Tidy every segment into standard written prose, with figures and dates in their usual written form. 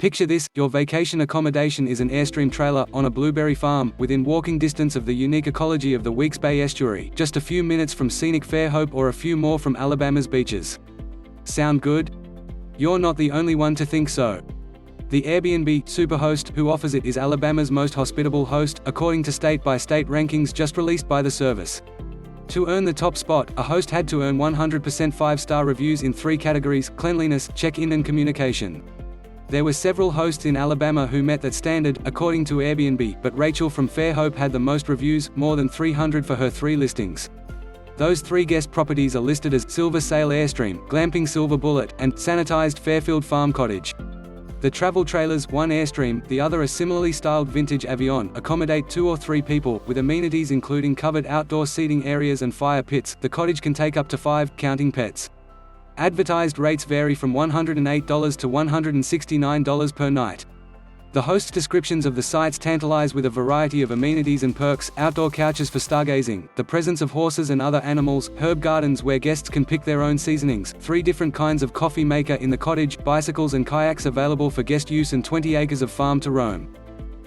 Picture this: your vacation accommodation is an Airstream trailer on a blueberry farm, within walking distance of the unique ecology of the Weeks Bay estuary, just a few minutes from scenic Fairhope or a few more from Alabama's beaches. Sound good? You're not the only one to think so. The Airbnb Superhost who offers it is Alabama's most hospitable host, according to state-by-state rankings just released by the service. To earn the top spot, a host had to earn 100% 5-star reviews in 3 categories: cleanliness, check-in and communication. There were several hosts in Alabama who met that standard, according to Airbnb, but Rachel from Fairhope had the most reviews, more than 300 for her 3 listings. Those 3 guest properties are listed as Silver Sail Airstream, Glamping Silver Bullet, and Sanitized Fairfield Farm Cottage. The travel trailers, one Airstream, the other a similarly styled vintage Avion, accommodate 2 or 3 people, with amenities including covered outdoor seating areas and fire pits. The cottage can take up to 5, counting pets. Advertised rates vary from $108 to $169 per night. The host's descriptions of the sites tantalize with a variety of amenities and perks: outdoor couches for stargazing, the presence of horses and other animals, herb gardens where guests can pick their own seasonings, 3 different kinds of coffee maker in the cottage, bicycles and kayaks available for guest use, and 20 acres of farm to roam.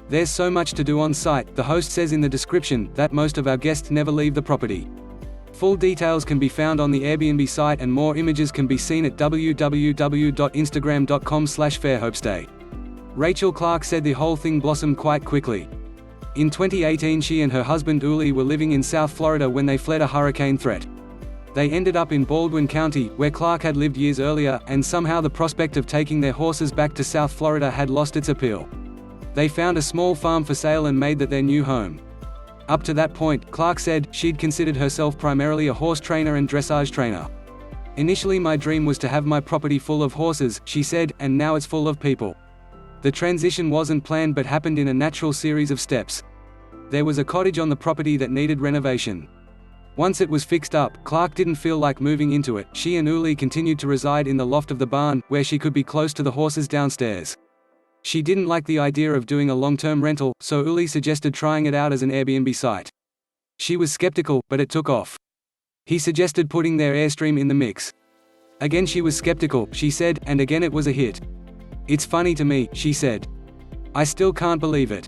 There's so much to do on site, the host says in the description, that most of our guests never leave the property. Full details can be found on the Airbnb site, and more images can be seen at www.instagram.com/fairhopestay. Rachel Clark said the whole thing blossomed quite quickly. In 2018 she and her husband Uli were living in South Florida when they fled a hurricane threat. They ended up in Baldwin County, where Clark had lived years earlier, and somehow the prospect of taking their horses back to South Florida had lost its appeal. They found a small farm for sale and made that their new home. Up to that point, Clark said, she'd considered herself primarily a horse trainer and dressage trainer. "Initially my dream was to have my property full of horses," she said, "and now it's full of people." The transition wasn't planned but happened in a natural series of steps. There was a cottage on the property that needed renovation. Once it was fixed up, Clark didn't feel like moving into it. She and Uli continued to reside in the loft of the barn, where she could be close to the horses downstairs. She didn't like the idea of doing a long-term rental, so Uli suggested trying it out as an Airbnb site. She was skeptical, but it took off. He suggested putting their Airstream in the mix. Again she was skeptical, she said, and again it was a hit. "It's funny to me," she said. "I still can't believe it.